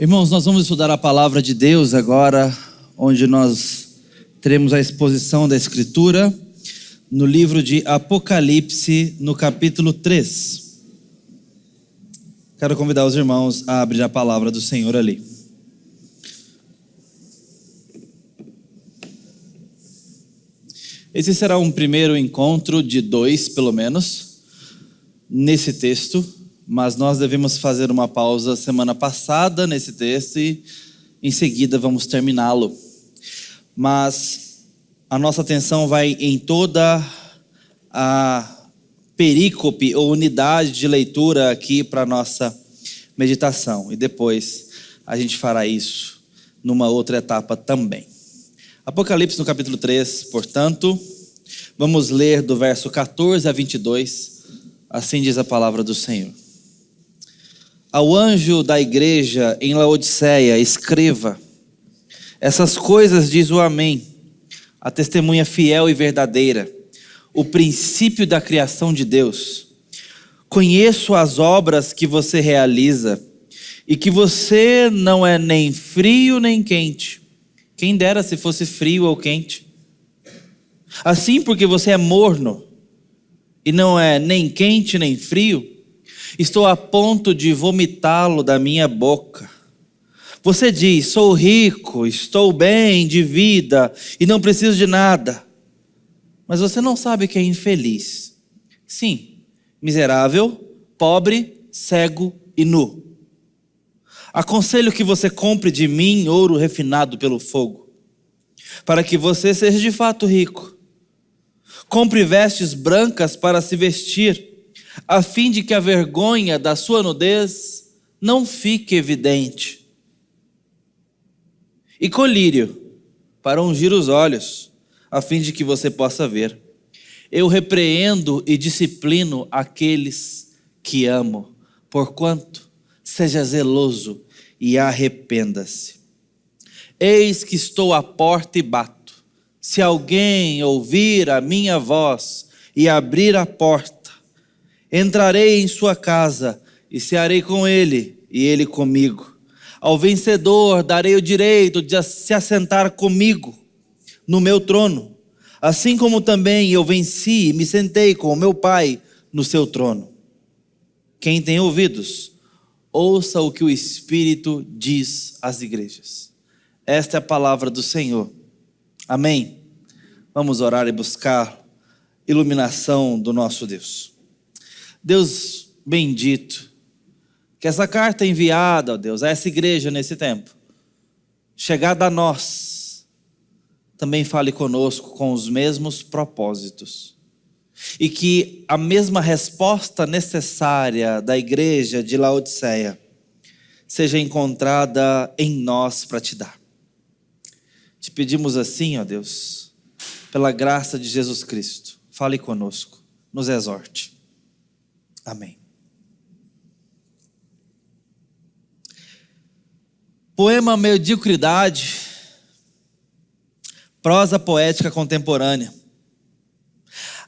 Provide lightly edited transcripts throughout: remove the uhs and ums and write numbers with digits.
Irmãos, nós vamos estudar a palavra de Deus agora, onde nós teremos a exposição da Escritura no livro de Apocalipse, no capítulo 3. Quero convidar os irmãos a abrir a palavra do Senhor ali. Esse será um primeiro encontro de 2, pelo menos, nesse texto. Mas nós devemos fazer uma pausa semana passada nesse texto e em seguida vamos terminá-lo. Mas a nossa atenção vai em toda a perícope ou unidade de leitura aqui para a nossa meditação. E depois a gente fará isso numa outra etapa também. Apocalipse no capítulo 3, portanto, vamos ler do verso 14 a 22, assim diz a palavra do Senhor. Ao anjo da igreja em Laodiceia, escreva: essas coisas diz o Amém, a testemunha fiel e verdadeira, o princípio da criação de Deus. Conheço as obras que você realiza e que você não é nem frio nem quente. Quem dera se fosse frio ou quente. Assim, porque você é morno e não é nem quente nem frio, estou a ponto de vomitá-lo da minha boca. Você diz: sou rico, estou bem de vida e não preciso de nada. Mas você não sabe que é infeliz. Sim, miserável, pobre, cego e nu. Aconselho que você compre de mim ouro refinado pelo fogo, para que você seja de fato rico. Compre vestes brancas para se vestir, a fim de que a vergonha da sua nudez não fique evidente. E colírio para ungir os olhos, a fim de que você possa ver. Eu repreendo e disciplino aqueles que amo, porquanto seja zeloso e arrependa-se. Eis que estou à porta e bato. Se alguém ouvir a minha voz e abrir a porta, entrarei em sua casa e cearei com ele e ele comigo. Ao vencedor darei o direito de se assentar comigo no meu trono, assim como também eu venci e me sentei com o meu Pai no seu trono. Quem tem ouvidos, ouça o que o Espírito diz às igrejas. Esta é a palavra do Senhor. Amém. Vamos orar e buscar iluminação do nosso Deus. Deus bendito, que essa carta enviada, ó Deus, a essa igreja nesse tempo, chegada a nós, também fale conosco com os mesmos propósitos. E que a mesma resposta necessária da igreja de Laodiceia seja encontrada em nós para te dar. Te pedimos assim, ó Deus, pela graça de Jesus Cristo, fale conosco, nos exorte. Amém. Poema Mediocridade, prosa poética contemporânea.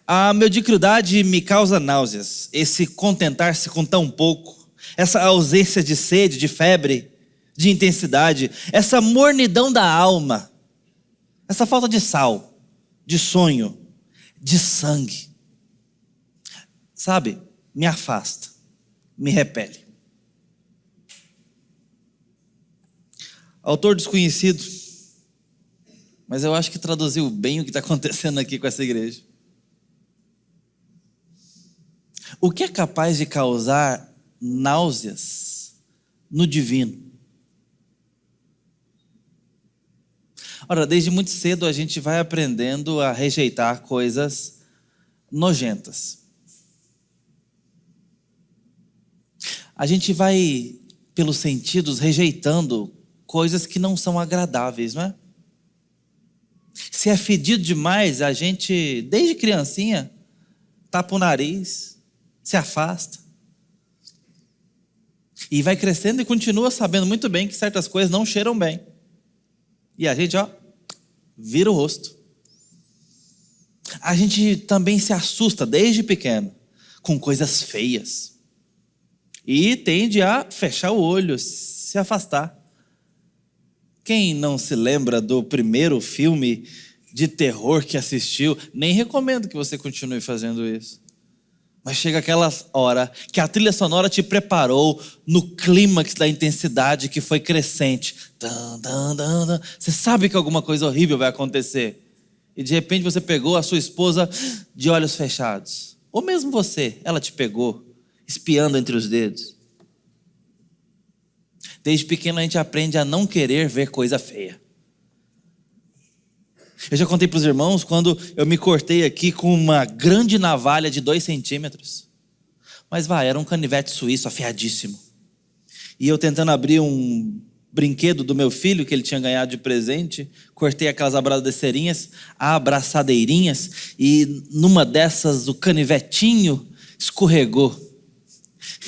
A mediocridade me causa náuseas, esse contentar-se com tão pouco, essa ausência de sede, de febre, de intensidade, essa mornidão da alma, essa falta de sal, de sonho, de sangue. Sabe? Me afasta, me repele. Autor desconhecido, mas eu acho que traduziu bem o que está acontecendo aqui com essa igreja. O que é capaz de causar náuseas no divino? Ora, desde muito cedo a gente vai aprendendo a rejeitar coisas nojentas. A gente vai, pelos sentidos, rejeitando coisas que não são agradáveis, não é? Se é fedido demais, a gente, desde criancinha, tapa o nariz, se afasta. E vai crescendo e continua sabendo muito bem que certas coisas não cheiram bem. E a gente, vira o rosto. A gente também se assusta, desde pequeno, com coisas feias. E tende a fechar o olho, se afastar. Quem não se lembra do primeiro filme de terror que assistiu? Nem recomendo que você continue fazendo isso. Mas chega aquela hora que a trilha sonora te preparou no clímax da intensidade que foi crescente. Você sabe que alguma coisa horrível vai acontecer. E de repente você pegou a sua esposa de olhos fechados. Ou mesmo você, ela te pegou, espiando entre os dedos. Desde pequeno a gente aprende a não querer ver coisa feia. Eu já contei para os irmãos quando eu me cortei aqui com uma grande navalha de 2 centímetros. Mas era um canivete suíço afiadíssimo. E eu tentando abrir um brinquedo do meu filho, que ele tinha ganhado de presente, cortei aquelas abraçadeirinhas, e numa dessas o canivetinho escorregou.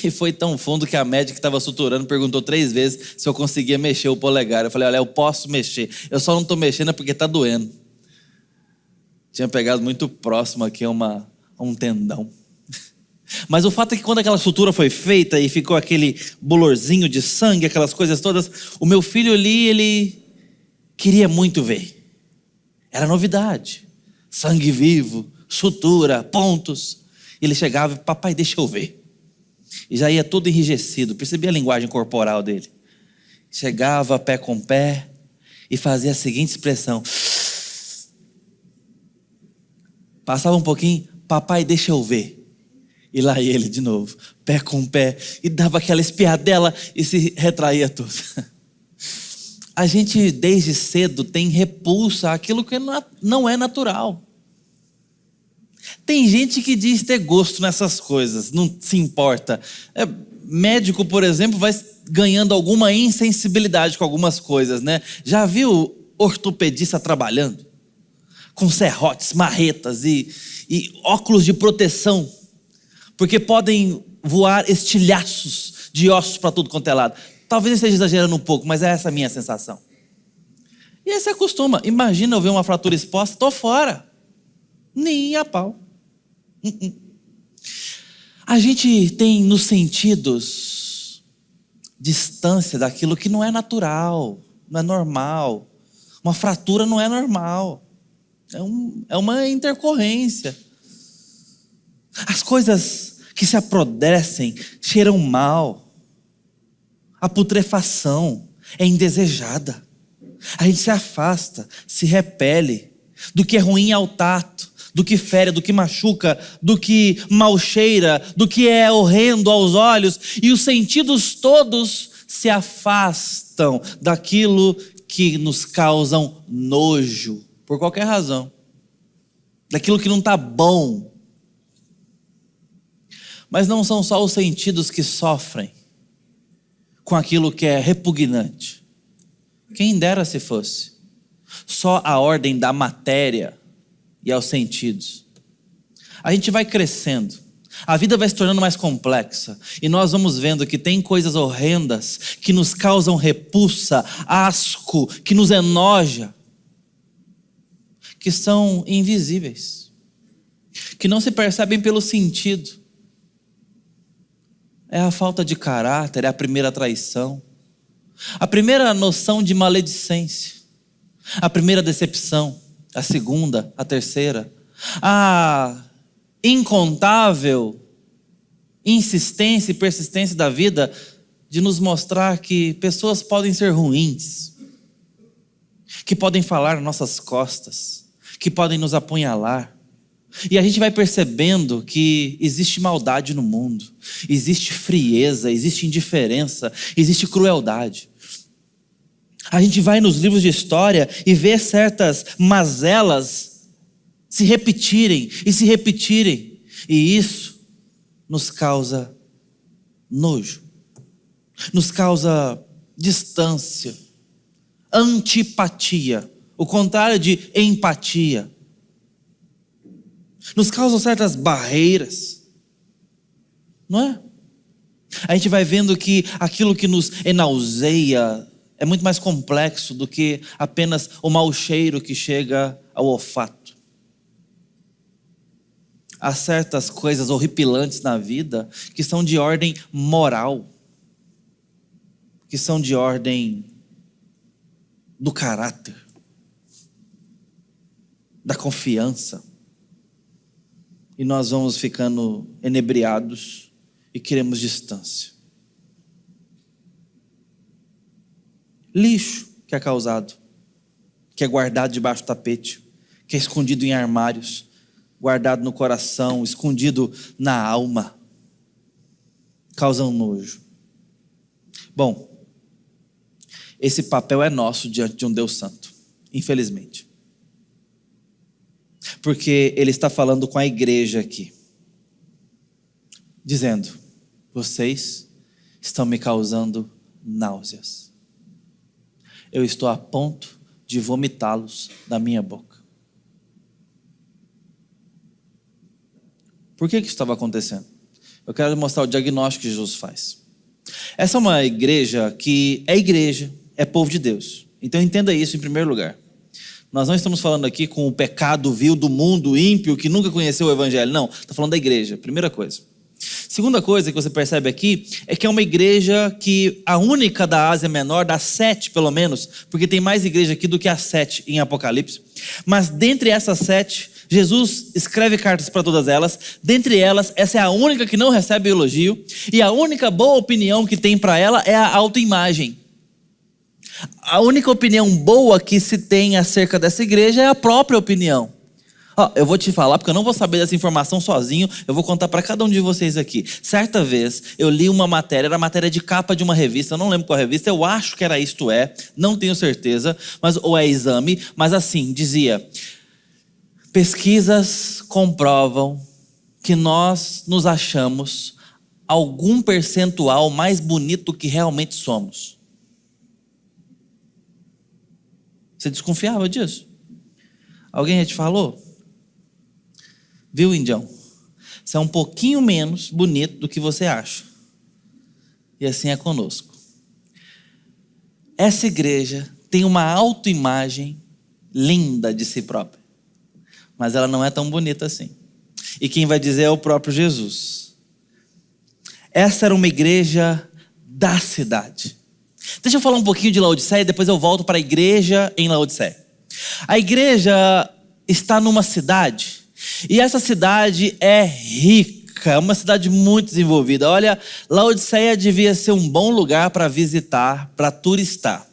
E foi tão fundo que a médica que estava suturando perguntou 3 vezes se eu conseguia mexer o polegar. Eu falei, olha, eu posso mexer, eu só não estou mexendo porque está doendo. Tinha pegado muito próximo aqui a um tendão. Mas o fato é que quando aquela sutura foi feita e ficou aquele bolorzinho de sangue, aquelas coisas todas, o meu filho ali, ele queria muito ver. Era novidade. Sangue vivo, sutura, pontos. Ele chegava e, papai, deixa eu ver. E já ia todo enrijecido, percebia a linguagem corporal dele. Chegava pé com pé e fazia a seguinte expressão. Passava um pouquinho, papai, deixa eu ver. E lá ia ele de novo, pé com pé, e dava aquela espiadela e se retraía tudo. A gente desde cedo tem repulsa àquilo que não é natural. Tem gente que diz ter gosto nessas coisas, não se importa. Médico, por exemplo, vai ganhando alguma insensibilidade com algumas coisas, né? Já viu ortopedista trabalhando? Com serrotes, marretas e óculos de proteção, porque podem voar estilhaços de ossos para tudo quanto é lado. Talvez eu esteja exagerando um pouco, mas é essa a minha sensação. E aí você acostuma. Imagina eu ver uma fratura exposta, estou fora. Nem a pau. A gente tem nos sentidos distância daquilo que não é natural, não é normal. Uma fratura não é normal. É uma intercorrência. As coisas que se apodrecem cheiram mal. A putrefação é indesejada. A gente se afasta, se repele do que é ruim ao tato, do que fere, do que machuca, do que mal cheira, do que é horrendo aos olhos. E os sentidos todos se afastam daquilo que nos causam nojo. Por qualquer razão. Daquilo que não está bom. Mas não são só os sentidos que sofrem com aquilo que é repugnante. Quem dera se fosse. Só a ordem da matéria e aos sentidos. A gente vai crescendo. A vida vai se tornando mais complexa. E nós vamos vendo que tem coisas horrendas que nos causam repulsa, asco, que nos enoja. Que são invisíveis, que não se percebem pelo sentido. É a falta de caráter, é a primeira traição, a primeira noção de maledicência, a primeira decepção, a segunda, a terceira, a incontável insistência e persistência da vida de nos mostrar que pessoas podem ser ruins, que podem falar nas nossas costas, que podem nos apunhalar. E a gente vai percebendo que existe maldade no mundo, existe frieza, existe indiferença, existe crueldade. A gente vai nos livros de história e vê certas mazelas se repetirem e se repetirem. E isso nos causa nojo, nos causa distância, antipatia. O contrário de empatia. Nos causam certas barreiras. Não é? A gente vai vendo que aquilo que nos enauseia é muito mais complexo do que apenas o mau cheiro que chega ao olfato. Há certas coisas horripilantes na vida que são de ordem moral, que são de ordem do caráter, da confiança. E nós vamos ficando enebriados e queremos distância. Lixo que é causado, que é guardado debaixo do tapete, que é escondido em armários, guardado no coração, escondido na alma, causa um nojo. Bom, esse papel é nosso diante de um Deus santo, infelizmente. Porque ele está falando com a igreja aqui, dizendo: vocês estão me causando náuseas. Eu estou a ponto de vomitá-los da minha boca. Por que isso estava acontecendo? Eu quero mostrar o diagnóstico que Jesus faz. Essa é uma igreja que é povo de Deus. Então entenda isso em primeiro lugar. Nós não estamos falando aqui com o pecado vil do mundo ímpio que nunca conheceu o evangelho. Não, está falando da igreja, primeira coisa. Segunda coisa que você percebe aqui é que é uma igreja que a única da Ásia Menor, das 7 pelo menos, porque tem mais igreja aqui do que as 7 em Apocalipse. Mas dentre essas 7, Jesus escreve cartas para todas elas. Dentre elas, essa é a única que não recebe elogio. E a única boa opinião que tem para ela é a autoimagem. A única opinião boa que se tem acerca dessa igreja é a própria opinião. Eu vou te falar, porque eu não vou saber dessa informação sozinho, eu vou contar para cada um de vocês aqui. Certa vez, eu li uma matéria, era matéria de capa de uma revista, eu não lembro qual revista, eu acho que era Isto É, não tenho certeza, ou é Exame, mas assim, dizia: pesquisas comprovam que nós nos achamos algum percentual mais bonito do que realmente somos. Você desconfiava disso? Alguém já te falou? Viu, Indião? Você é um pouquinho menos bonito do que você acha. E assim é conosco. Essa igreja tem uma autoimagem linda de si própria, mas ela não é tão bonita assim. E quem vai dizer é o próprio Jesus. Essa era uma igreja da cidade. Deixa eu falar um pouquinho de Laodiceia e depois eu volto para a igreja em Laodiceia. A igreja está numa cidade, e essa cidade é rica, é uma cidade muito desenvolvida. Olha, Laodiceia devia ser um bom lugar para visitar, para turistar.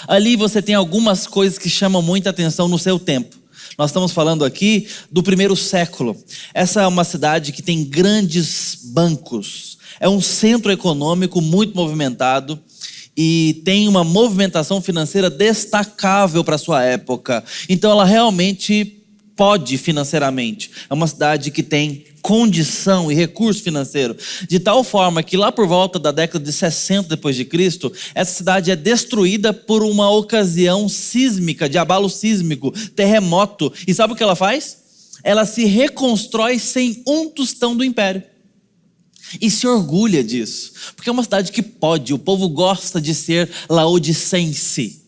Ali você tem algumas coisas que chamam muita atenção no seu tempo. Nós estamos falando aqui do 1º século. Essa é uma cidade que tem grandes bancos. É um centro econômico muito movimentado e tem uma movimentação financeira destacável para a sua época. Então ela realmente pode financeiramente. É uma cidade que tem condição e recurso financeiro, de tal forma que lá por volta da década de 60 depois de Cristo, essa cidade é destruída por uma ocasião sísmica, de abalo sísmico, terremoto. E sabe o que ela faz? Ela se reconstrói sem um tostão do império. E se orgulha disso, porque é uma cidade que pode, o povo gosta de ser laodicense.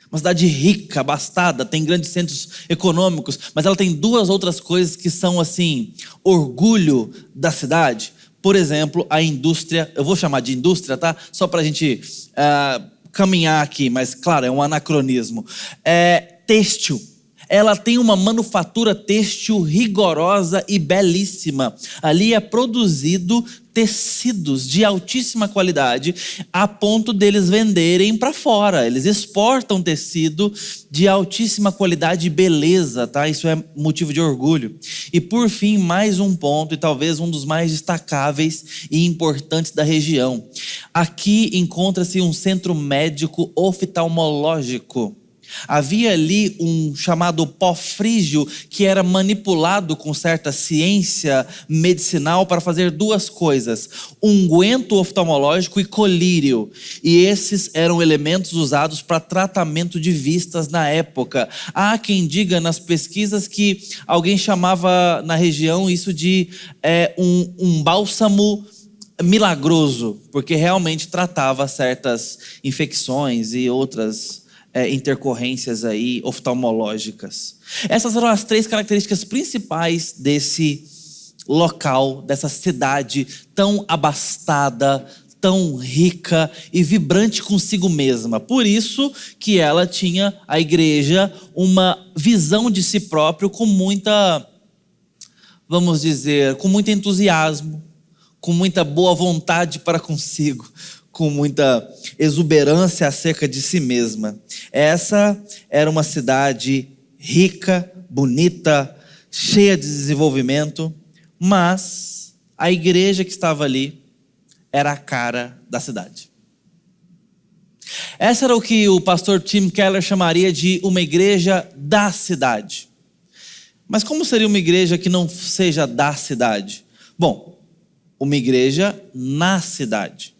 Uma cidade rica, abastada, tem grandes centros econômicos, mas ela tem 2 outras coisas que são assim, orgulho da cidade. Por exemplo, a indústria, eu vou chamar de indústria, tá? Só para a gente caminhar aqui, mas claro, é um anacronismo. Têxtil. Ela tem uma manufatura têxtil rigorosa e belíssima. Ali é produzido tecidos de altíssima qualidade, a ponto deles venderem para fora. Eles exportam tecido de altíssima qualidade e beleza, tá? Isso é motivo de orgulho. E por fim, mais um ponto, e talvez um dos mais destacáveis e importantes da região. Aqui encontra-se um centro médico oftalmológico. Havia ali um chamado pó frígio que era manipulado com certa ciência medicinal para fazer 2 coisas: unguento oftalmológico e colírio. E esses eram elementos usados para tratamento de vistas na época. Há quem diga nas pesquisas que alguém chamava na região isso de um bálsamo milagroso, porque realmente tratava certas infecções e outras intercorrências aí oftalmológicas. Essas eram as 3 características principais desse local, dessa cidade tão abastada, tão rica e vibrante consigo mesma. Por isso que ela tinha, a igreja, uma visão de si próprio com muita, vamos dizer, com muito entusiasmo, com muita boa vontade para consigo, com muita exuberância acerca de si mesma. Essa era uma cidade rica, bonita, cheia de desenvolvimento, mas a igreja que estava ali era a cara da cidade. Essa era o que o pastor Tim Keller chamaria de uma igreja da cidade. Mas como seria uma igreja que não seja da cidade? Bom, uma igreja na cidade.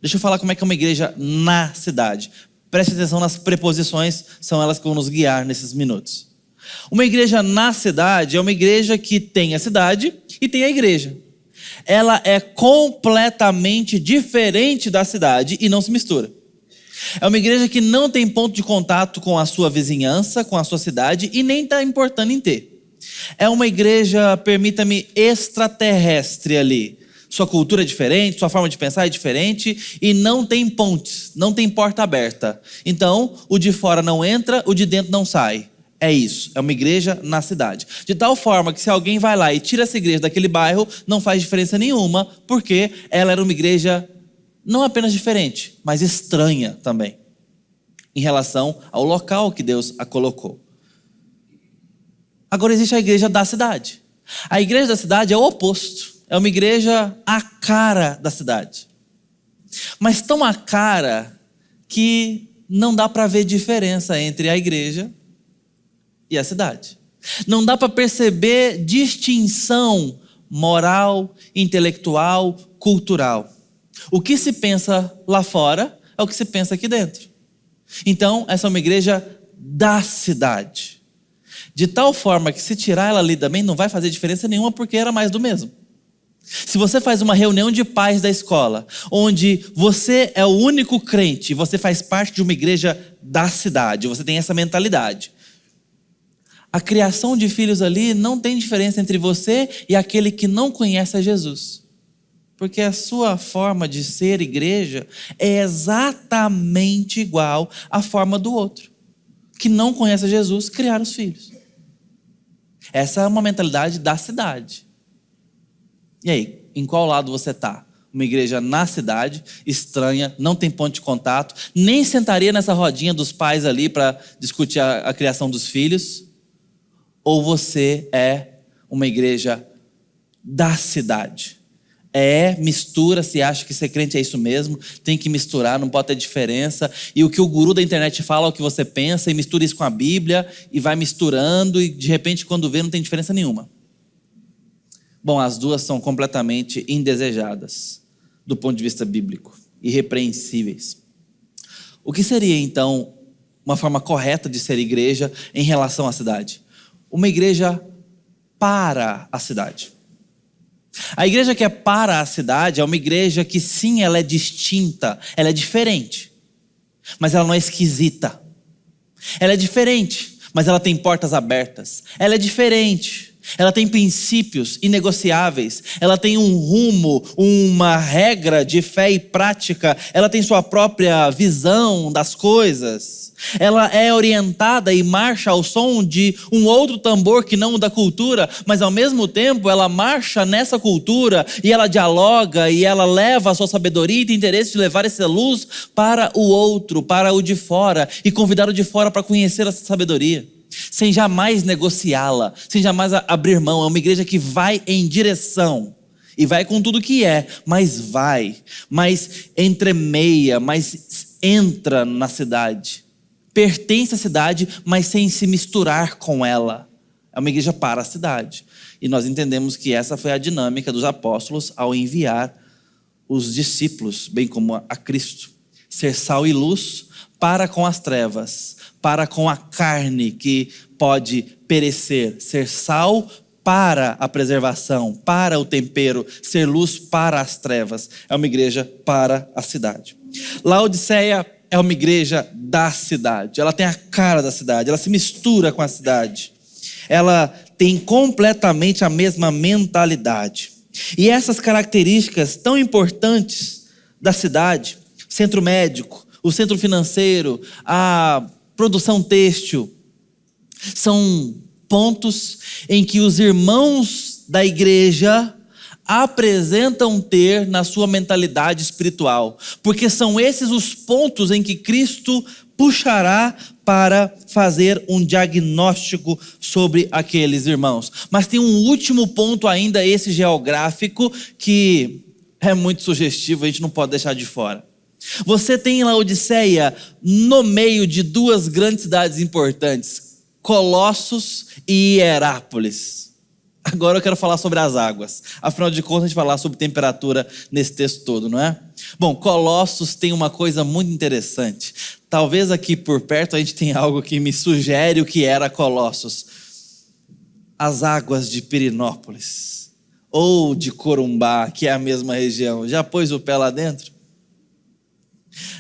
Deixa eu falar como é que é uma igreja na cidade. Preste atenção nas preposições, são elas que vão nos guiar nesses minutos. Uma igreja na cidade é uma igreja que tem a cidade e tem a igreja. Ela é completamente diferente da cidade e não se mistura. É uma igreja que não tem ponto de contato com a sua vizinhança, com a sua cidade e nem está importando em ter. É uma igreja, permita-me, extraterrestre ali. Sua cultura é diferente, sua forma de pensar é diferente e não tem pontes, não tem porta aberta. Então, o de fora não entra, o de dentro não sai. É isso, é uma igreja na cidade. De tal forma que se alguém vai lá e tira essa igreja daquele bairro, não faz diferença nenhuma, porque ela era uma igreja não apenas diferente, mas estranha também, em relação ao local que Deus a colocou. Agora existe a igreja da cidade. A igreja da cidade é o oposto. É uma igreja à cara da cidade. Mas tão à cara que não dá para ver diferença entre a igreja e a cidade. Não dá para perceber distinção moral, intelectual, cultural. O que se pensa lá fora é o que se pensa aqui dentro. Então, essa é uma igreja da cidade. De tal forma que se tirar ela ali também não vai fazer diferença nenhuma, porque era mais do mesmo. Se você faz uma reunião de pais da escola, onde você é o único crente, você faz parte de uma igreja da cidade, você tem essa mentalidade. A criação de filhos ali não tem diferença entre você e aquele que não conhece a Jesus. Porque a sua forma de ser igreja é exatamente igual à forma do outro, que não conhece a Jesus, criar os filhos. Essa é uma mentalidade da cidade. E aí, em qual lado você está? Uma igreja na cidade, estranha, não tem ponto de contato, nem sentaria nessa rodinha dos pais ali para discutir a criação dos filhos? Ou você é uma igreja da cidade? Mistura, se acha que ser crente é isso mesmo, tem que misturar, não pode ter diferença, e o que o guru da internet fala é o que você pensa, e mistura isso com a Bíblia, e vai misturando, e de repente quando vê não tem diferença nenhuma. Bom, as duas são completamente indesejadas, do ponto de vista bíblico, irrepreensíveis. O que seria então uma forma correta de ser igreja em relação à cidade? Uma igreja para a cidade. A igreja que é para a cidade é uma igreja que sim, ela é distinta, ela é diferente, mas ela não é esquisita. Ela é diferente, mas ela tem portas abertas. Ela é diferente, ela tem princípios inegociáveis, ela tem um rumo, uma regra de fé e prática, ela tem sua própria visão das coisas. Ela é orientada e marcha ao som de um outro tambor que não o da cultura, mas ao mesmo tempo ela marcha nessa cultura e ela dialoga e ela leva a sua sabedoria e tem interesse de levar essa luz para o outro, para o de fora e convidar o de fora para conhecer essa sabedoria, sem jamais negociá-la, sem jamais abrir mão. É uma igreja que vai em direção e vai com tudo que é, mas entremeia, mas entra na cidade. Pertence à cidade, mas sem se misturar com ela. É uma igreja para a cidade. E nós entendemos que essa foi a dinâmica dos apóstolos ao enviar os discípulos, bem como a Cristo. Ser sal e luz para com as trevas, para com a carne que pode perecer. Ser sal para a preservação, para o tempero. Ser luz para as trevas. É uma igreja para a cidade. Laodiceia é uma igreja da cidade, ela tem a cara da cidade, ela se mistura com a cidade, ela tem completamente a mesma mentalidade. E essas características tão importantes da cidade, centro médico, o centro financeiro, a produção têxtil, são pontos em que os irmãos da igreja apresentam ter na sua mentalidade espiritual, porque são esses os pontos em que Cristo puxará para fazer um diagnóstico sobre aqueles irmãos. Mas tem um último ponto ainda, esse geográfico, que é muito sugestivo, a gente não pode deixar de fora. Você tem em Laodiceia, no meio de duas grandes cidades importantes, Colossos e Hierápolis. Agora eu quero falar sobre as águas. Afinal de contas, a gente vai falar sobre temperatura nesse texto todo, não é? Bom, Colossos tem uma coisa muito interessante. Talvez aqui por perto a gente tenha algo que me sugere o que era Colossos. As águas de Pirenópolis, ou de Corumbá, que é a mesma região. Já pôs o pé lá dentro?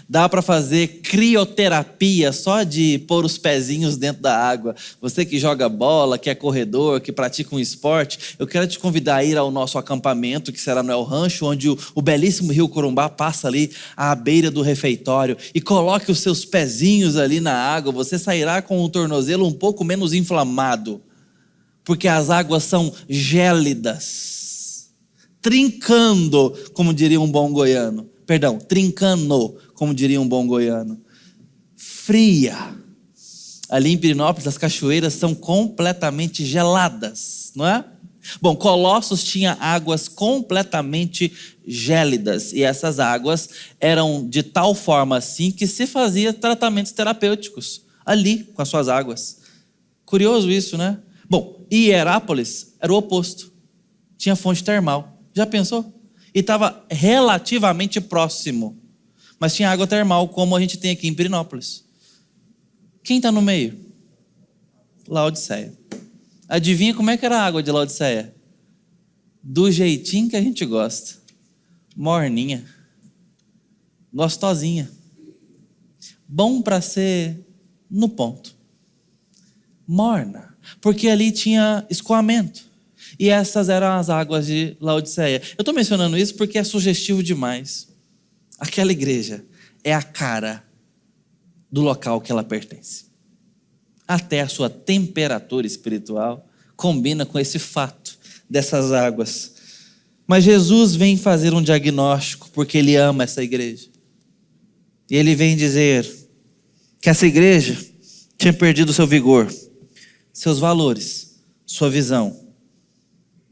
Dá para fazer crioterapia só de pôr os pezinhos dentro da água. Você que joga bola, que é corredor, que pratica um esporte, eu quero te convidar a ir ao nosso acampamento, que será no El Rancho, onde o belíssimo rio Corumbá passa ali à beira do refeitório, e coloque os seus pezinhos ali na água. Você sairá com o tornozelo um pouco menos inflamado, porque as águas são gélidas, trincando, como diria um bom goiano. Perdão, trincando, como diria um bom goiano. Fria. Ali em Pirenópolis, as cachoeiras são completamente geladas, não é? Bom, Colossos tinha águas completamente gélidas. E essas águas eram de tal forma assim que se fazia tratamentos terapêuticos ali com as suas águas. Curioso isso, né? Bom, e Hierápolis era o oposto. Tinha fonte termal. Já pensou? E estava relativamente próximo. Mas tinha água termal, como a gente tem aqui em Pirenópolis. Quem está no meio? Laodiceia. Adivinha como é que era a água de Laodiceia? Do jeitinho que a gente gosta. Morninha. Gostosinha. Bom para ser no ponto. Morna. Porque ali tinha escoamento. E essas eram as águas de Laodiceia. Eu estou mencionando isso porque é sugestivo demais. Aquela igreja é a cara do local que ela pertence. Até a sua temperatura espiritual combina com esse fato dessas águas. Mas Jesus vem fazer um diagnóstico porque Ele ama essa igreja. E Ele vem dizer que essa igreja tinha perdido seu vigor, seus valores, sua visão,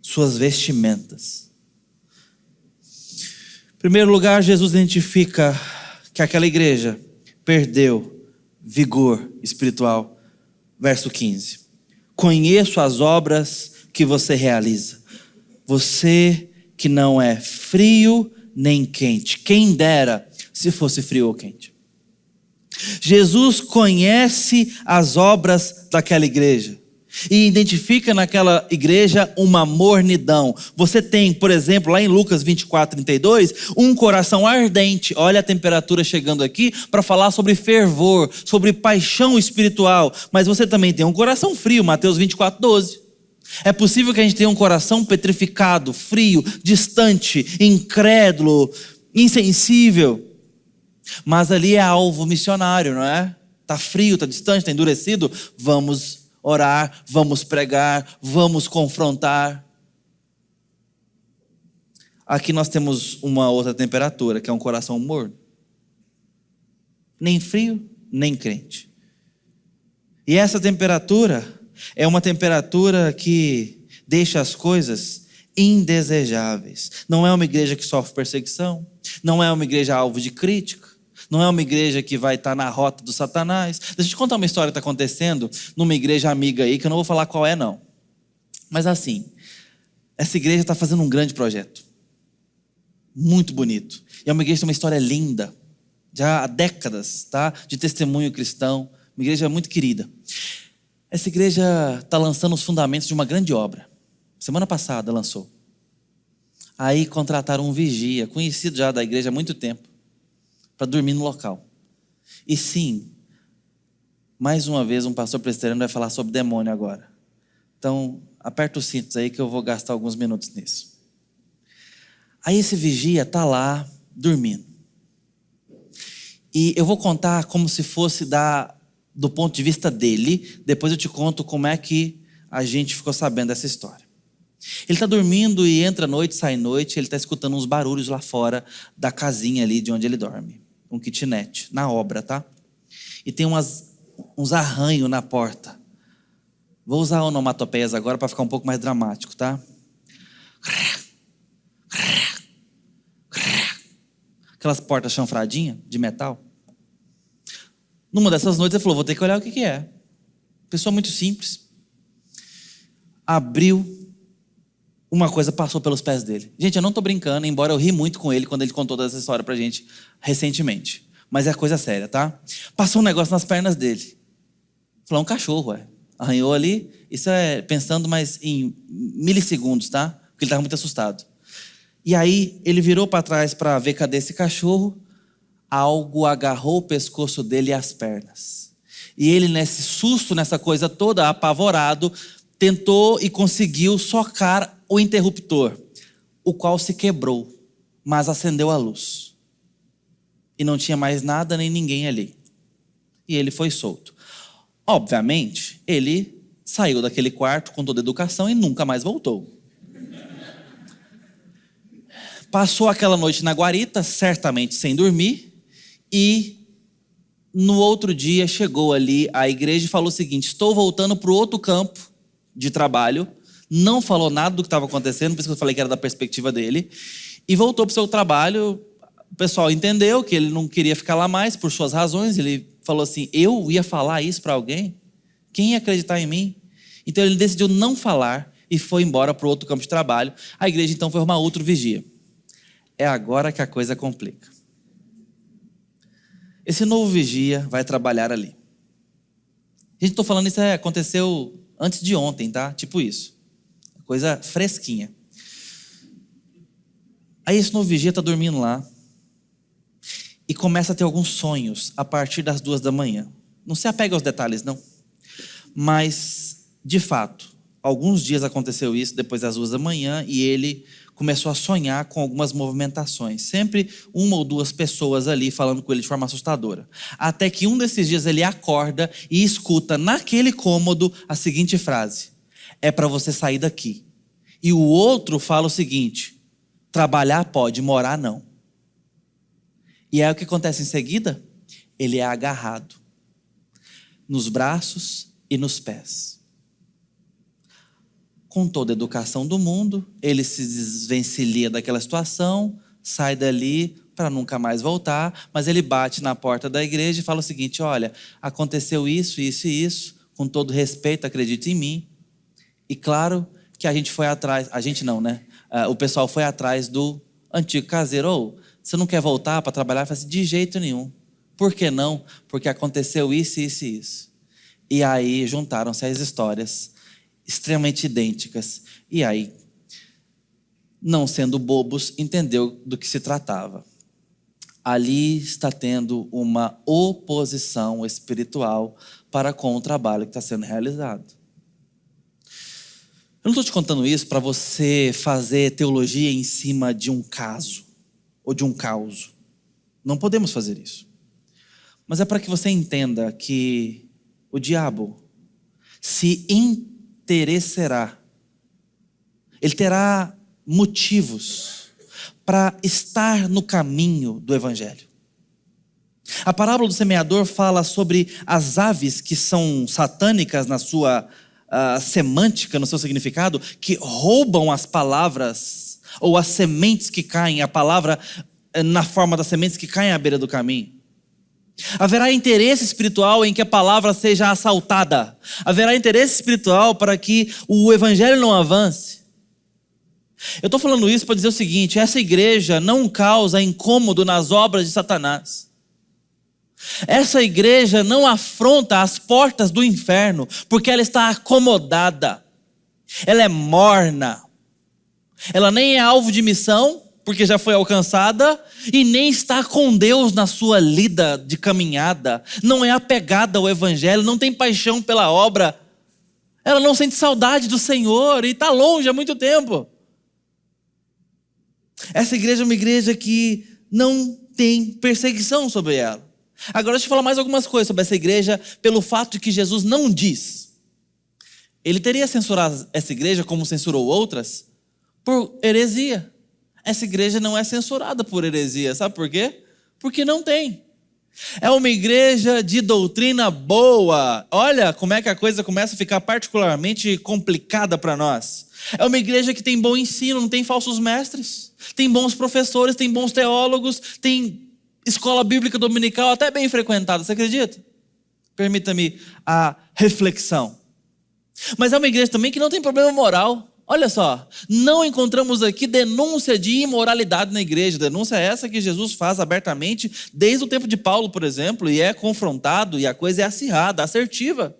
suas vestimentas. Em primeiro lugar, Jesus identifica que aquela igreja perdeu vigor espiritual. Verso 15. Conheço as obras que você realiza. Você que não é frio nem quente. Quem dera se fosse frio ou quente. Jesus conhece as obras daquela igreja. E identifica naquela igreja uma mornidão. Você tem, por exemplo, lá em Lucas 24:32, um coração ardente. Olha a temperatura chegando aqui para falar sobre fervor, sobre paixão espiritual. Mas você também tem um coração frio, Mateus 24:12. É possível que a gente tenha um coração petrificado, frio, distante, incrédulo, insensível. Mas ali é alvo missionário, não é? Está frio, está distante, está endurecido. Vamos orar, vamos pregar, vamos confrontar. Aqui nós temos uma outra temperatura, que é um coração morno. Nem frio, nem crente. E essa temperatura é uma temperatura que deixa as coisas indesejáveis. Não é uma igreja que sofre perseguição, não é uma igreja alvo de crítica, não é uma igreja que vai estar na rota do Satanás. Deixa eu te contar uma história que está acontecendo numa igreja amiga aí, que eu não vou falar qual é não. Mas assim, essa igreja está fazendo um grande projeto. Muito bonito. E é uma igreja que tem uma história linda. Já há décadas, tá? De testemunho cristão. Uma igreja muito querida. Essa igreja está lançando os fundamentos de uma grande obra. Semana passada lançou. Aí contrataram um vigia, conhecido já da igreja há muito tempo, para dormir no local. E sim, mais uma vez um pastor presbiteriano vai falar sobre demônio agora. Então, aperta os cintos aí que eu vou gastar alguns minutos nisso. Aí esse vigia está lá dormindo. E eu vou contar como se fosse do ponto de vista dele. Depois eu te conto como é que a gente ficou sabendo dessa história. Ele está dormindo e entra noite, sai noite. Ele está escutando uns barulhos lá fora da casinha ali de onde ele dorme. Um kitnet, na obra, tá? E tem uns arranhos na porta. Vou usar onomatopeias agora para ficar um pouco mais dramático, tá? Aquelas portas chanfradinhas de metal. Numa dessas noites ele falou, vou ter que olhar o que é. Pessoa muito simples. Abriu, uma coisa passou pelos pés dele. Gente, eu não estou brincando, embora eu ri muito com ele quando ele contou toda essa história pra gente recentemente. Mas é coisa séria, tá? Passou um negócio nas pernas dele. Falou, um cachorro, arranhou ali. Isso é pensando mais em milissegundos, tá? Porque ele estava muito assustado. E aí ele virou para trás para ver cadê esse cachorro. Algo agarrou o pescoço dele e as pernas. E ele, nesse susto, nessa coisa toda, apavorado, tentou e conseguiu socar o interruptor, o qual se quebrou, mas acendeu a luz. E não tinha mais nada nem ninguém ali. E ele foi solto. Obviamente, ele saiu daquele quarto com toda a educação e nunca mais voltou. Passou aquela noite na guarita, certamente sem dormir, e no outro dia chegou ali à igreja e falou o seguinte, estou voltando para o outro campo de trabalho, não falou nada do que estava acontecendo, por isso que eu falei que era da perspectiva dele, e voltou para o seu trabalho. O pessoal entendeu que ele não queria ficar lá mais por suas razões. Ele falou assim, eu ia falar isso para alguém? Quem ia acreditar em mim? Então ele decidiu não falar e foi embora para o outro campo de trabalho. A igreja então foi arrumar outro vigia. É agora que a coisa complica. Esse novo vigia vai trabalhar ali. Gente, estou falando isso aconteceu antes de ontem, tá? Tipo isso. Coisa fresquinha. Aí esse novo vigia está dormindo lá e começa a ter alguns sonhos a partir das 2 da manhã. Não se apega aos detalhes, não. Mas, de fato, alguns dias aconteceu isso depois das 2 da manhã e ele começou a sonhar com algumas movimentações. Sempre uma ou duas pessoas ali falando com ele de forma assustadora. Até que um desses dias ele acorda e escuta naquele cômodo a seguinte frase: é para você sair daqui. E o outro fala o seguinte: trabalhar pode, morar não. E aí o que acontece em seguida? Ele é agarrado nos braços e nos pés. Com toda a educação do mundo, ele se desvencilha daquela situação, sai dali para nunca mais voltar, mas ele bate na porta da igreja e fala o seguinte: olha, aconteceu isso, isso e isso, com todo respeito, acredite em mim. E claro que a gente foi atrás, a gente não, né? O pessoal foi atrás do antigo caseiro. Ou, você não quer voltar para trabalhar? Eu falei assim, de jeito nenhum. Por que não? Porque aconteceu isso, isso e isso. E aí juntaram-se as histórias extremamente idênticas. E aí, não sendo bobos, entendeu do que se tratava. Ali está tendo uma oposição espiritual para com o trabalho que está sendo realizado. Eu não estou te contando isso para você fazer teologia em cima de um caso ou de um caos. Não podemos fazer isso. Mas é para que você entenda que o diabo se interessará. Ele terá motivos para estar no caminho do evangelho. A parábola do semeador fala sobre as aves que são satânicas na sua semântica, no seu significado, que roubam as palavras ou as sementes que caem, a palavra na forma das sementes que caem à beira do caminho. Haverá interesse espiritual em que a palavra seja assaltada. Haverá interesse espiritual para que o evangelho não avance. Eu estou falando isso para dizer o seguinte: essa igreja não causa incômodo nas obras de Satanás. Essa igreja não afronta as portas do inferno, porque ela está acomodada. Ela é morna. Ela nem é alvo de missão, porque já foi alcançada, e nem está com Deus na sua lida de caminhada. Não é apegada ao evangelho, não tem paixão pela obra. Ela não sente saudade do Senhor e está longe há muito tempo. Essa igreja é uma igreja que não tem perseguição sobre ela. Agora deixa eu falar mais algumas coisas sobre essa igreja, pelo fato de que Jesus não diz. Ele teria censurado essa igreja como censurou outras por heresia. Essa igreja não é censurada por heresia, sabe por quê? Porque não tem. É uma igreja de doutrina boa. Olha como é que a coisa começa a ficar particularmente complicada para nós. É uma igreja que tem bom ensino, não tem falsos mestres. Tem bons professores, tem bons teólogos, tem escola bíblica dominical até bem frequentada, você acredita? Permita-me a reflexão. Mas é uma igreja também que não tem problema moral. Olha só, não encontramos aqui denúncia de imoralidade na igreja. Denúncia essa que Jesus faz abertamente desde o tempo de Paulo, por exemplo, e é confrontado, e a coisa é acirrada, assertiva.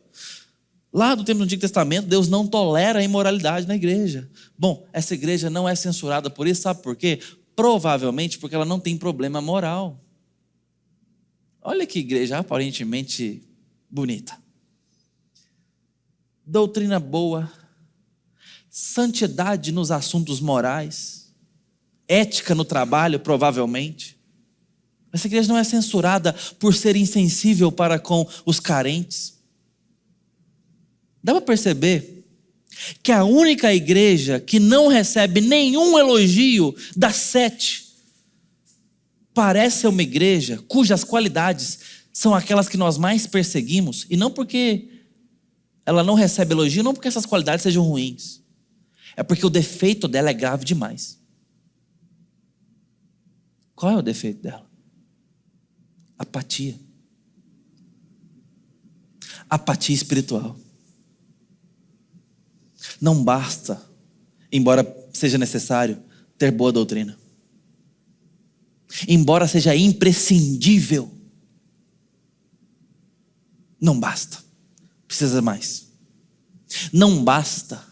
Lá do tempo do Antigo Testamento, Deus não tolera a imoralidade na igreja. Bom, essa igreja não é censurada por isso, sabe por quê? Provavelmente porque ela não tem problema moral. Olha que igreja aparentemente bonita. Doutrina boa, santidade nos assuntos morais, ética no trabalho, provavelmente. Essa igreja não é censurada por ser insensível para com os carentes. Dá para perceber que a única igreja que não recebe nenhum elogio das 7 parece ser uma igreja cujas qualidades são aquelas que nós mais perseguimos, e não porque ela não recebe elogio, não porque essas qualidades sejam ruins, é porque o defeito dela é grave demais. Qual é o defeito dela? Apatia. Apatia espiritual. Não basta, embora seja necessário, ter boa doutrina. Embora seja imprescindível, não basta. Precisa mais. Não basta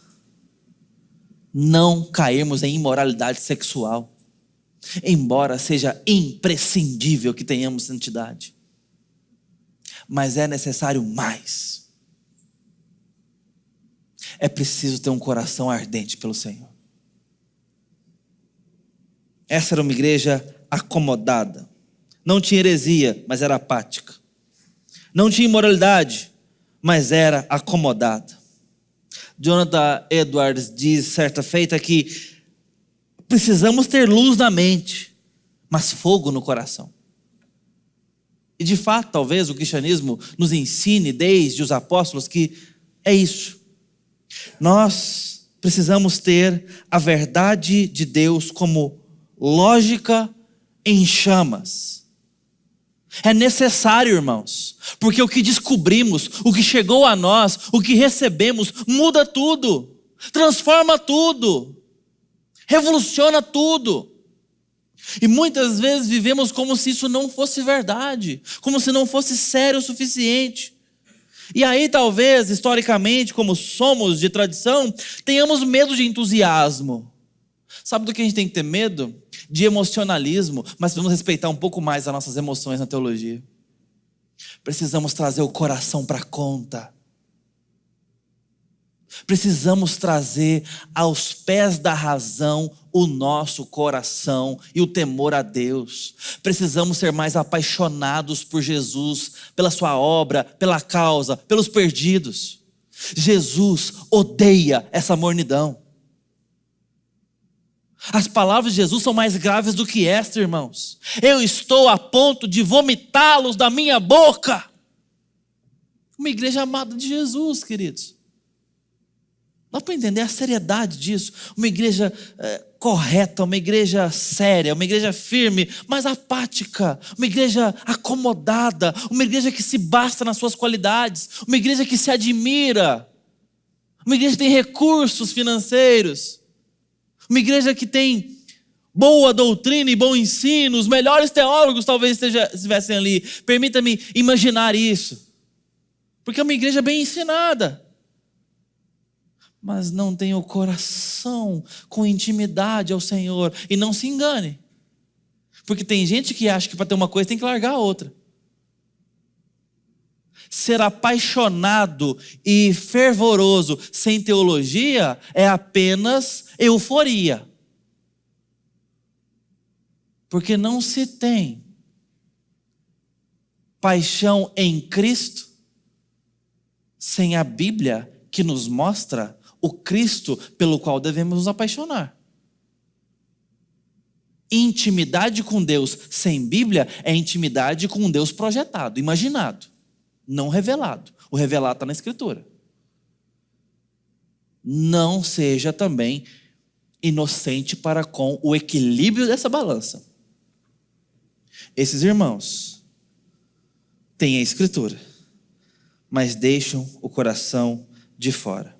não cairmos em imoralidade sexual, embora seja imprescindível que tenhamos santidade. Mas é necessário mais. É preciso ter um coração ardente pelo Senhor. Essa era uma igreja acomodada. Não tinha heresia, mas era apática. Não tinha imoralidade, mas era acomodada. Jonathan Edwards diz certa feita que precisamos ter luz na mente, mas fogo no coração. E de fato, talvez o cristianismo nos ensine desde os apóstolos que é isso. Nós precisamos ter a verdade de Deus como lógica em chamas. É necessário, irmãos, porque o que descobrimos, o que chegou a nós, o que recebemos, muda tudo, transforma tudo, revoluciona tudo. E muitas vezes vivemos como se isso não fosse verdade, como se não fosse sério o suficiente. E aí talvez, historicamente, como somos de tradição, tenhamos medo de entusiasmo. Sabe do que a gente tem que ter medo? De emocionalismo, mas precisamos respeitar um pouco mais as nossas emoções na teologia. Precisamos trazer o coração para conta. Precisamos trazer aos pés da razão o nosso coração e o temor a Deus. Precisamos ser mais apaixonados por Jesus, pela sua obra, pela causa, pelos perdidos. Jesus odeia essa mornidão. As palavras de Jesus são mais graves do que esta, irmãos. Eu estou a ponto de vomitá-los da minha boca. Uma igreja amada de Jesus, queridos. Dá para entender a seriedade disso. Uma igreja correta, uma igreja séria, uma igreja firme, mas apática. Uma igreja acomodada, uma igreja que se basta nas suas qualidades. Uma igreja que se admira. Uma igreja que tem recursos financeiros. Uma igreja que tem boa doutrina e bom ensino, os melhores teólogos talvez estivessem ali. Permita-me imaginar isso. Porque é uma igreja bem ensinada, mas não tem o coração com intimidade ao Senhor. E não se engane, porque tem gente que acha que para ter uma coisa tem que largar a outra. Ser apaixonado e fervoroso sem teologia é apenas euforia. Porque não se tem paixão em Cristo sem a Bíblia que nos mostra o Cristo pelo qual devemos nos apaixonar. Intimidade com Deus sem Bíblia é intimidade com um Deus projetado, imaginado, não revelado. O revelado está na Escritura. Não seja também inocente para com o equilíbrio dessa balança. Esses irmãos têm a Escritura, mas deixam o coração de fora.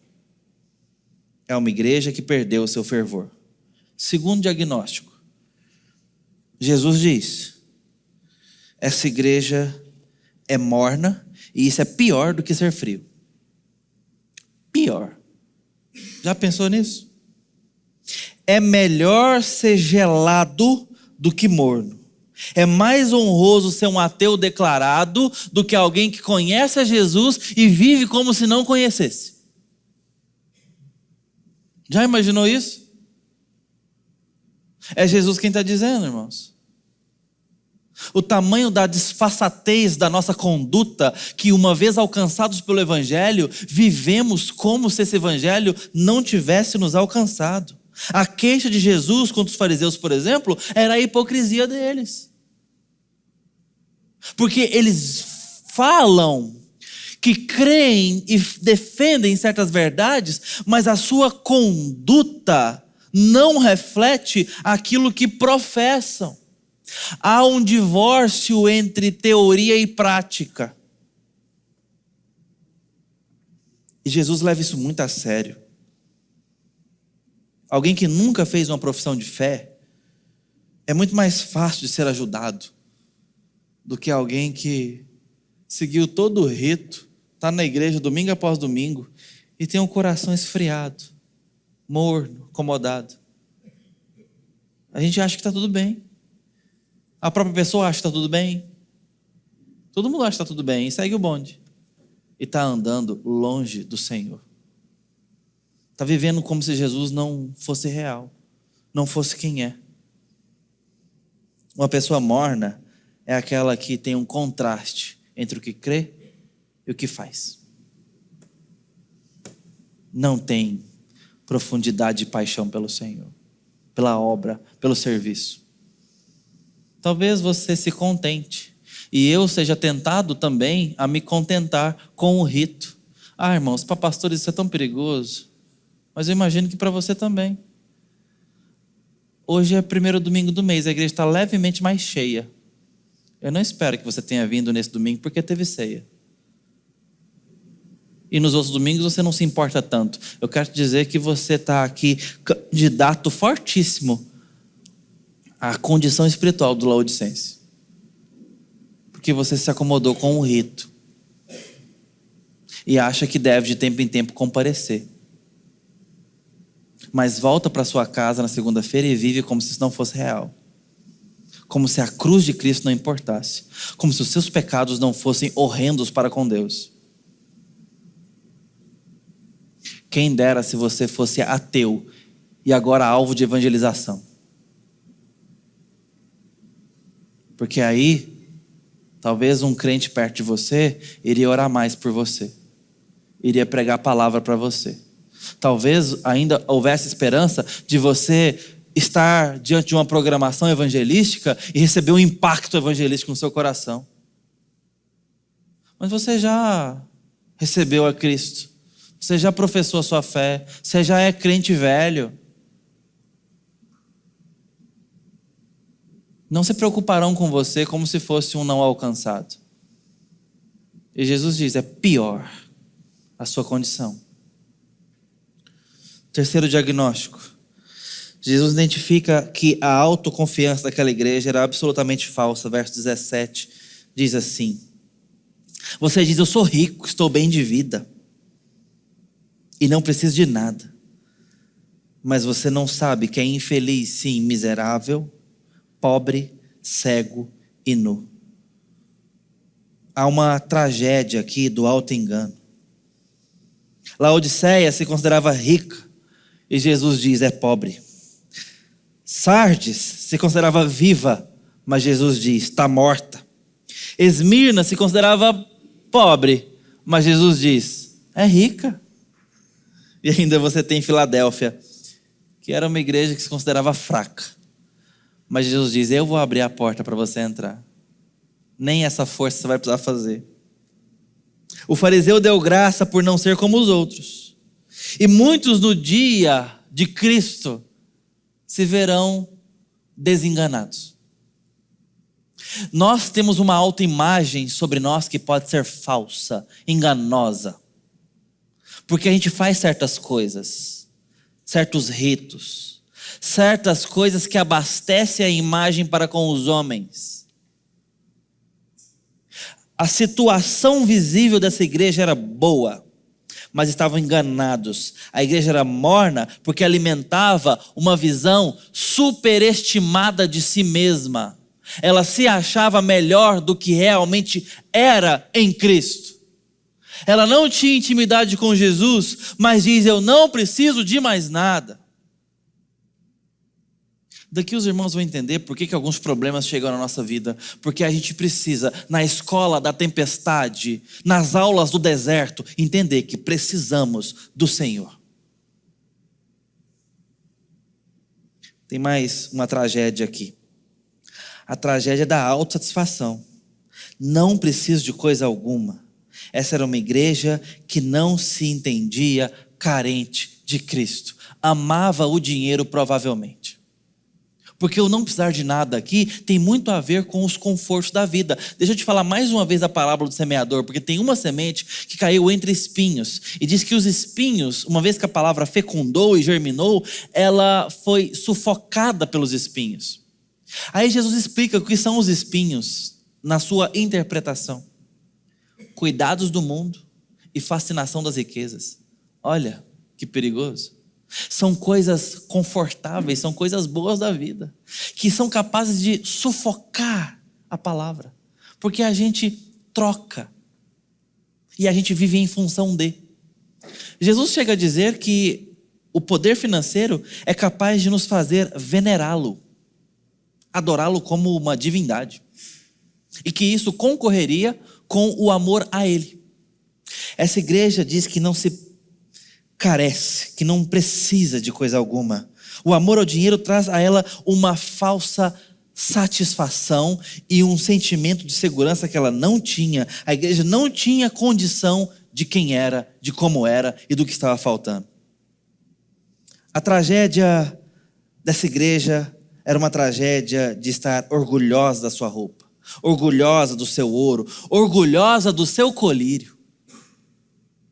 É uma igreja que perdeu o seu fervor. Segundo diagnóstico, Jesus diz: essa igreja é morna e isso é pior do que ser frio. Pior. Já pensou nisso? É melhor ser gelado do que morno. É mais honroso ser um ateu declarado do que alguém que conhece a Jesus e vive como se não conhecesse. Já imaginou isso? É Jesus quem está dizendo, irmãos. O tamanho da disfarçatez da nossa conduta, que uma vez alcançados pelo Evangelho, vivemos como se esse Evangelho não tivesse nos alcançado. A queixa de Jesus contra os fariseus, por exemplo, era a hipocrisia deles. Porque eles falam que creem e defendem certas verdades, mas a sua conduta não reflete aquilo que professam. Há um divórcio entre teoria e prática. E Jesus leva isso muito a sério. Alguém que nunca fez uma profissão de fé é muito mais fácil de ser ajudado do que alguém que seguiu todo o rito, está na igreja domingo após domingo e tem um coração esfriado, morno, acomodado. A gente acha que está tudo bem. A própria pessoa acha que está tudo bem. Todo mundo acha que está tudo bem e segue o bonde. E está andando longe do Senhor. Está vivendo como se Jesus não fosse real, não fosse quem é. Uma pessoa morna é aquela que tem um contraste entre o que crê e o que faz. Não tem profundidade e paixão pelo Senhor, pela obra, pelo serviço. Talvez você se contente e eu seja tentado também a me contentar com o rito. Irmãos, para pastores isso é tão perigoso, mas eu imagino que para você também. Hoje é o primeiro domingo do mês, a igreja está levemente mais cheia. Eu não espero que você tenha vindo nesse domingo porque teve ceia. E nos outros domingos você não se importa tanto. Eu quero te dizer que você está aqui candidato fortíssimo à condição espiritual do laodicense. Porque você se acomodou com o rito. E acha que deve de tempo em tempo comparecer. Mas volta para sua casa na segunda-feira e vive como se isso não fosse real. Como se a cruz de Cristo não importasse. Como se os seus pecados não fossem horrendos para com Deus. Quem dera se você fosse ateu e agora alvo de evangelização. Porque aí, talvez um crente perto de você iria orar mais por você. Iria pregar a palavra para você. Talvez ainda houvesse esperança de você estar diante de uma programação evangelística e receber um impacto evangelístico no seu coração. Mas você já recebeu a Cristo. Você já professou a sua fé. Você já é crente velho. Não se preocuparão com você como se fosse um não alcançado. E Jesus diz, é pior a sua condição. Terceiro diagnóstico. Jesus identifica que a autoconfiança daquela igreja era absolutamente falsa. Verso 17 diz assim: você diz, eu sou rico, estou bem de vida e não preciso de nada. Mas você não sabe que é infeliz, sim, miserável, pobre, cego e nu. Há uma tragédia aqui do auto-engano. Laodiceia se considerava rica e Jesus diz, é pobre. Sardes se considerava viva, mas Jesus diz, está morta. Esmirna se considerava pobre, mas Jesus diz, é rica. E ainda você tem Filadélfia, que era uma igreja que se considerava fraca. Mas Jesus diz, eu vou abrir a porta para você entrar. Nem essa força você vai precisar fazer. O fariseu deu graça por não ser como os outros. E muitos no dia de Cristo se verão desenganados. Nós temos uma autoimagem sobre nós que pode ser falsa, enganosa. Porque a gente faz certas coisas, certos ritos, certas coisas que abastecem a imagem para com os homens. A situação visível dessa igreja era boa, mas estavam enganados. A igreja era morna porque alimentava uma visão superestimada de si mesma. Ela se achava melhor do que realmente era em Cristo. Ela não tinha intimidade com Jesus, mas diz, eu não preciso de mais nada. Daqui os irmãos vão entender por que alguns problemas chegam na nossa vida. Porque a gente precisa, na escola da tempestade, nas aulas do deserto, entender que precisamos do Senhor. Tem mais uma tragédia aqui. A tragédia da autossatisfação. Não preciso de coisa alguma. Essa era uma igreja que não se entendia carente de Cristo. Amava o dinheiro provavelmente. Porque o não precisar de nada aqui tem muito a ver com os confortos da vida. Deixa eu te falar mais uma vez a parábola do semeador, porque tem uma semente que caiu entre espinhos. E diz que os espinhos, uma vez que a palavra fecundou e germinou, ela foi sufocada pelos espinhos. Aí Jesus explica o que são os espinhos na sua interpretação. Cuidados do mundo e fascinação das riquezas. Olha, que perigoso. São coisas confortáveis, são coisas boas da vida, que são capazes de sufocar a palavra, porque a gente troca e a gente vive em função de. Jesus chega a dizer que o poder financeiro é capaz de nos fazer venerá-lo, adorá-lo como uma divindade, e que isso concorreria com o amor a ele. Essa igreja diz que não se carece, que não precisa de coisa alguma. O amor ao dinheiro traz a ela uma falsa satisfação e um sentimento de segurança que ela não tinha. A igreja não tinha condição de quem era, de como era e do que estava faltando. A tragédia dessa igreja era uma tragédia de estar orgulhosa da sua roupa, orgulhosa do seu ouro, orgulhosa do seu colírio.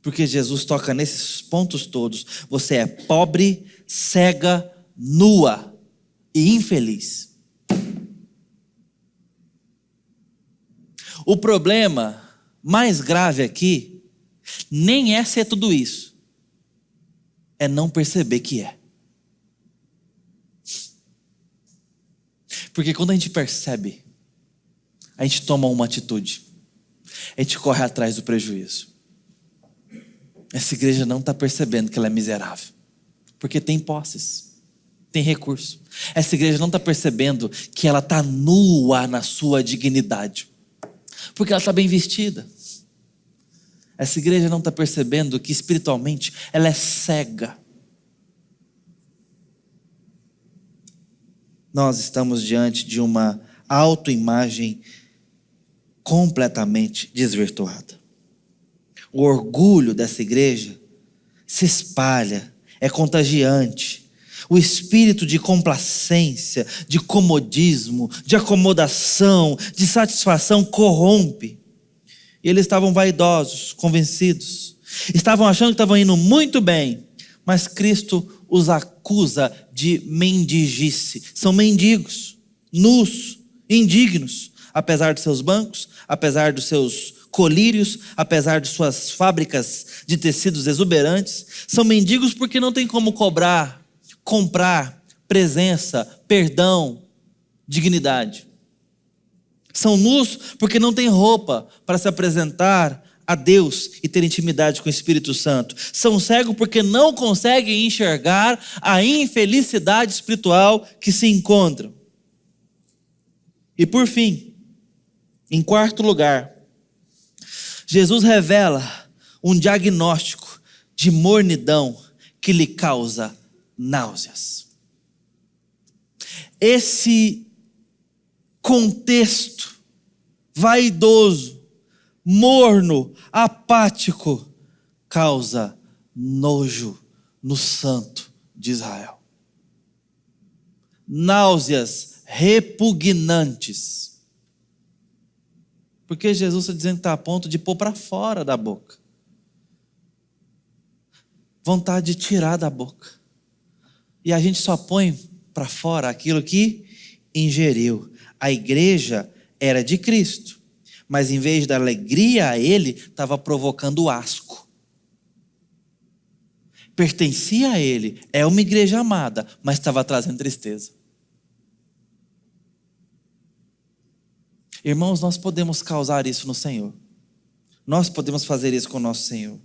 Porque Jesus toca nesses pontos todos. Você é pobre, cega, nua e infeliz. O problema mais grave aqui nem é ser tudo isso. É não perceber que é. Porque quando a gente percebe, a gente toma uma atitude. A gente corre atrás do prejuízo. Essa igreja não está percebendo que ela é miserável, porque tem posses, tem recurso. Essa igreja não está percebendo que ela está nua na sua dignidade, porque ela está bem vestida. Essa igreja não está percebendo que espiritualmente ela é cega. Nós estamos diante de uma autoimagem completamente desvirtuada. O orgulho dessa igreja se espalha, é contagiante. O espírito de complacência, de comodismo, de acomodação, de satisfação corrompe. E eles estavam vaidosos, convencidos. Estavam achando que estavam indo muito bem, mas Cristo os acusa de mendigice. São mendigos, nus, indignos, apesar dos seus bancos, apesar dos seus colírios, apesar de suas fábricas de tecidos exuberantes. São mendigos porque não tem como comprar presença, perdão, dignidade. São nus porque não tem roupa para se apresentar a Deus e ter intimidade com o Espírito Santo. São cegos porque não conseguem enxergar a infelicidade espiritual que se encontram. E por fim, Em quarto lugar, Jesus revela um diagnóstico de mornidão que lhe causa náuseas. Esse contexto vaidoso, morno, apático, causa nojo no santo de Israel. Náuseas repugnantes. Porque Jesus está dizendo que está a ponto de pôr para fora da boca. Vontade de tirar da boca. E a gente só põe para fora aquilo que ingeriu. A igreja era de Cristo, mas em vez da alegria a ele, estava provocando asco. Pertencia a ele, é uma igreja amada, mas estava trazendo tristeza. Irmãos, nós podemos causar isso no Senhor. Nós podemos fazer isso com o nosso Senhor.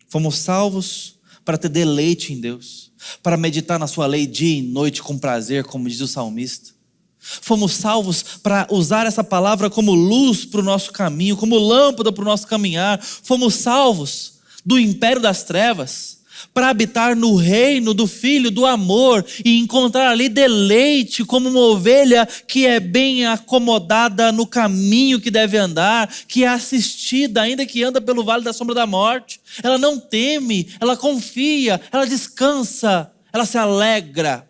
Fomos salvos para ter deleite em Deus, para meditar na sua lei dia e noite com prazer, como diz o salmista. Fomos salvos para usar essa palavra como luz para o nosso caminho, como lâmpada para o nosso caminhar. Fomos salvos do império das trevas para habitar no reino do Filho do amor e encontrar ali deleite como uma ovelha que é bem acomodada no caminho que deve andar, que é assistida ainda que anda pelo vale da sombra da morte. Ela não teme, ela confia, ela descansa, ela se alegra.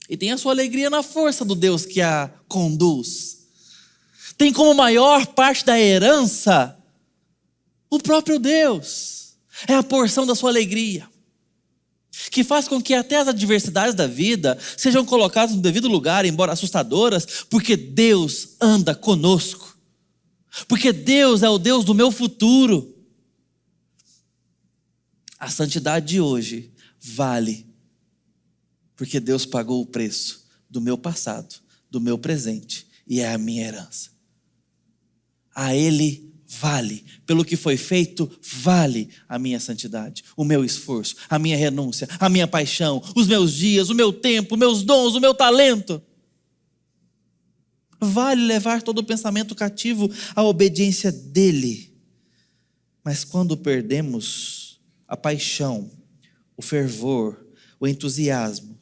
E tem a sua alegria na força do Deus que a conduz. Tem como maior parte da herança o próprio Deus. É a porção da sua alegria, que faz com que até as adversidades da vida sejam colocadas no devido lugar, embora assustadoras, porque Deus anda conosco. Porque Deus é o Deus do meu futuro. A santidade de hoje vale, porque Deus pagou o preço do meu passado, do meu presente, e é a minha herança. A Ele vale, pelo que foi feito, vale a minha santidade, o meu esforço, a minha renúncia, a minha paixão, os meus dias, o meu tempo, meus dons, o meu talento. Vale levar todo o pensamento cativo à obediência dEle. Mas quando perdemos a paixão, o fervor, o entusiasmo,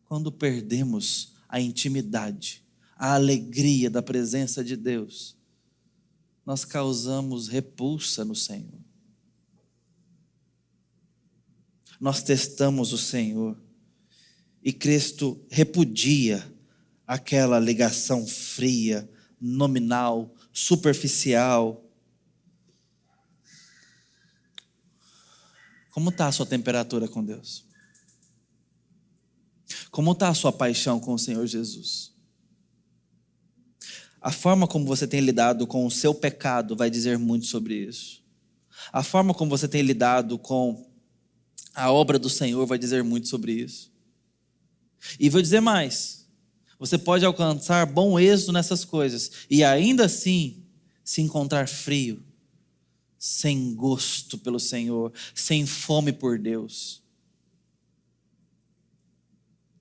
quando perdemos a intimidade, a alegria da presença de Deus, nós causamos repulsa no Senhor. Nós testamos o Senhor e Cristo repudia aquela ligação fria, nominal, superficial. Como está a sua temperatura com Deus? Como está a sua paixão com o Senhor Jesus? A forma como você tem lidado com o seu pecado vai dizer muito sobre isso. A forma como você tem lidado com a obra do Senhor vai dizer muito sobre isso. E vou dizer mais. Você pode alcançar bom êxito nessas coisas e ainda assim se encontrar frio, sem gosto pelo Senhor, sem fome por Deus,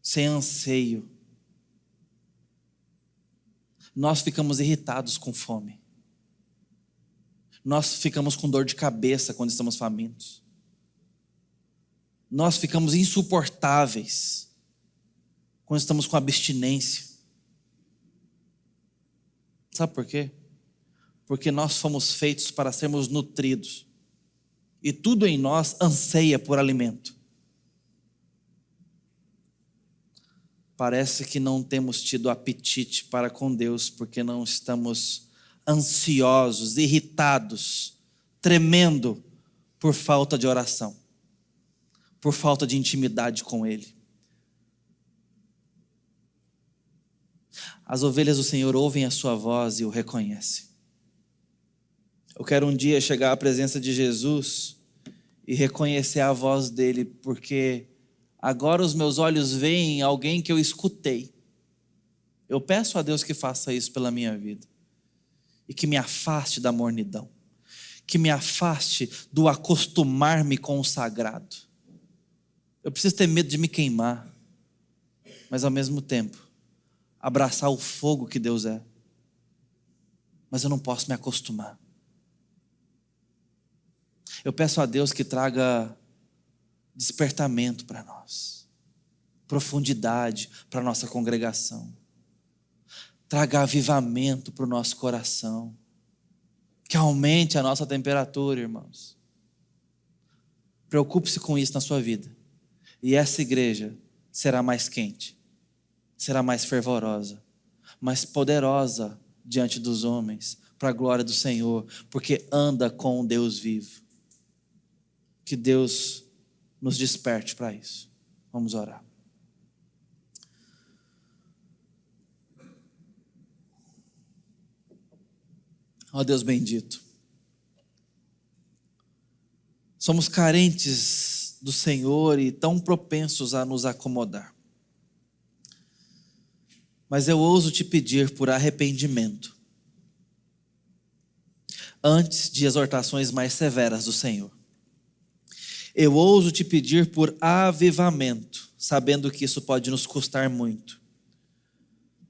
sem anseio. Nós ficamos irritados com fome. Nós ficamos com dor de cabeça quando estamos famintos. Nós ficamos insuportáveis quando estamos com abstinência. Sabe por quê? Porque nós fomos feitos para sermos nutridos. E tudo em nós anseia por alimento. Parece que não temos tido apetite para com Deus, porque não estamos ansiosos, irritados, tremendo por falta de oração, por falta de intimidade com Ele. As ovelhas do Senhor ouvem a sua voz e o reconhecem. Eu quero um dia chegar à presença de Jesus e reconhecer a voz dele, porque agora os meus olhos veem alguém que eu escutei. Eu peço a Deus que faça isso pela minha vida. E que me afaste da mornidão. Que me afaste do acostumar-me com o sagrado. Eu preciso ter medo de me queimar. Mas ao mesmo tempo, abraçar o fogo que Deus é. Mas eu não posso me acostumar. Eu peço a Deus que traga despertamento para nós, profundidade para a nossa congregação, traga avivamento para o nosso coração, que aumente a nossa temperatura, irmãos. Preocupe-se com isso na sua vida, e essa igreja será mais quente, será mais fervorosa, mais poderosa diante dos homens, para a glória do Senhor, porque anda com o Deus vivo. Que Deus nos desperte para isso. Vamos orar. Ó Deus bendito, somos carentes do Senhor e tão propensos a nos acomodar. Mas eu ouso te pedir por arrependimento, antes de exortações mais severas do Senhor. Eu ouso te pedir por avivamento, sabendo que isso pode nos custar muito.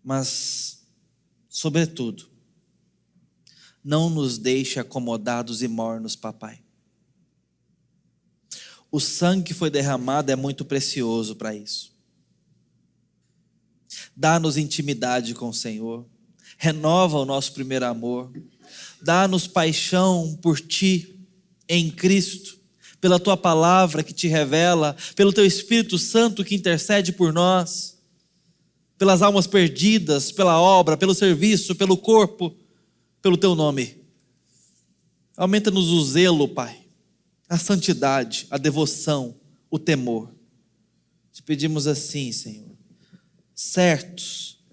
Mas, sobretudo, não nos deixe acomodados e mornos, papai. O sangue que foi derramado é muito precioso para isso. Dá-nos intimidade com o Senhor, renova o nosso primeiro amor, dá-nos paixão por Ti, em Cristo, pela Tua palavra que te revela, pelo Teu Espírito Santo que intercede por nós, pelas almas perdidas, pela obra, pelo serviço, pelo corpo, pelo Teu nome. Aumenta-nos o zelo, Pai, a santidade, a devoção, o temor. Te pedimos assim, Senhor, certos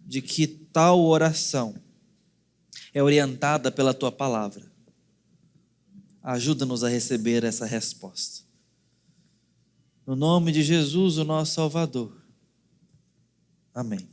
de que tal oração é orientada pela Tua palavra. Ajuda-nos a receber essa resposta. No nome de Jesus, o nosso Salvador. Amém.